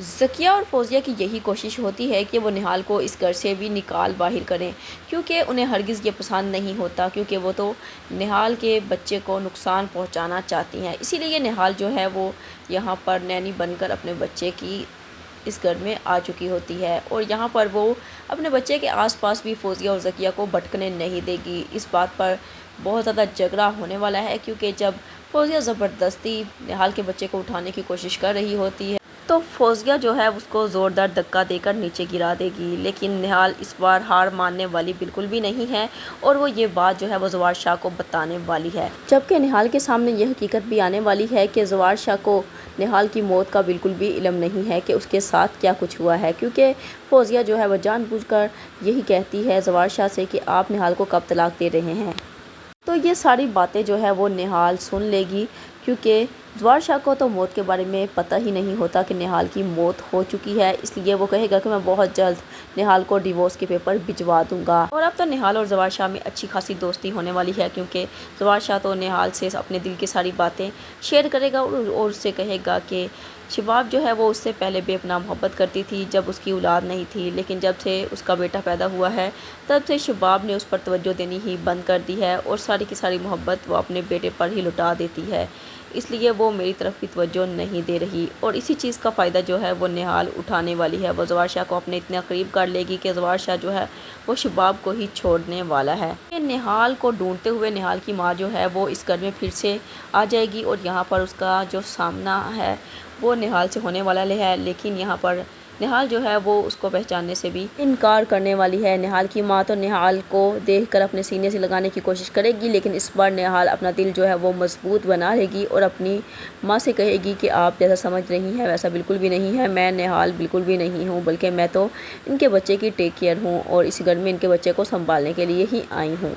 ذکیہ اور فوزیہ کی یہی کوشش ہوتی ہے کہ وہ نہال کو اس گھر سے بھی نکال باہر کریں، کیونکہ انہیں ہرگز یہ پسند نہیں ہوتا، کیونکہ وہ تو نہال کے بچے کو نقصان پہنچانا چاہتی ہیں۔ اسی لیے نہال جو ہے وہ یہاں پر نینی بن کر اپنے بچے کی اس گھر میں آ چکی ہوتی ہے، اور یہاں پر وہ اپنے بچے کے آس پاس بھی فوزیہ اور ذکیہ کو بھٹکنے نہیں دے گی۔ اس بات پر بہت زیادہ جھگڑا ہونے والا ہے، کیونکہ جب فوزیہ زبردستی نہال کے بچے کو اٹھانے کی کوشش کر رہی ہوتی ہے تو فوزیہ جو ہے اس کو زوردار دھکا دے کر نیچے گرا دے گی، لیکن نہال اس بار ہار ماننے والی بالکل بھی نہیں ہے، اور وہ یہ بات جو ہے وہ زوار شاہ کو بتانے والی ہے۔ جبکہ نہال کے سامنے یہ حقیقت بھی آنے والی ہے کہ زوار شاہ کو نہال کی موت کا بالکل بھی علم نہیں ہے کہ اس کے ساتھ کیا کچھ ہوا ہے، کیونکہ فوزیہ جو ہے وہ جان بوجھ کر یہی کہتی ہے زوار شاہ سے کہ آپ نہال کو کب طلاق دے رہے ہیں۔ تو یہ ساری باتیں جو ہے وہ نہال سن لے گی، کیونکہ زوار شاہ کو تو موت کے بارے میں پتہ ہی نہیں ہوتا کہ نہال کی موت ہو چکی ہے، اس لیے وہ کہے گا کہ میں بہت جلد نہال کو ڈیورس کے پیپر بھجوا دوں گا۔ اور اب تو نہال اور زوار شاہ میں اچھی خاصی دوستی ہونے والی ہے، کیونکہ زوار شاہ تو نہال سے اپنے دل کی ساری باتیں شیئر کرے گا، اور اس سے کہے گا کہ شباب جو ہے وہ اس سے پہلے بے پناہ محبت کرتی تھی جب اس کی اولاد نہیں تھی، لیکن جب سے اس کا بیٹا پیدا ہوا ہے تب سے شباب نے اس پر توجہ دینی ہی بند کر دی ہے، اور ساری کی ساری محبت وہ اپنے بیٹے پر ہی لٹا دیتی ہے، اس لیے وہ میری طرف بھی توجہ نہیں دے رہی۔ اور اسی چیز کا فائدہ جو ہے وہ نہال اٹھانے والی ہے، وہ زوار شاہ کو اپنے اتنے قریب کر لے گی کہ زوار شاہ جو ہے وہ شباب کو ہی چھوڑنے والا ہے۔ نہال کو ڈھونڈتے ہوئے نہال کی ماں جو ہے وہ اس گھر میں پھر سے آ جائے گی، اور یہاں پر اس کا جو سامنا ہے وہ نہال سے ہونے والا ہے، لیکن یہاں پر نہال جو ہے وہ اس کو پہچاننے سے بھی انکار کرنے والی ہے۔ نہال کی ماں تو نہال کو دیکھ کر اپنے سینے سے لگانے کی کوشش کرے گی، لیکن اس بار نہال اپنا دل جو ہے وہ مضبوط بنا رہے گی اور اپنی ماں سے کہے گی کہ آپ جیسا سمجھ رہی ہیں ویسا بالکل بھی نہیں ہے، میں نہال بالکل بھی نہیں ہوں، بلکہ میں تو ان کے بچے کی ٹیک کیئر ہوں، اور اس گھر میں ان کے بچے کو سنبھالنے کے لیے ہی آئی ہوں۔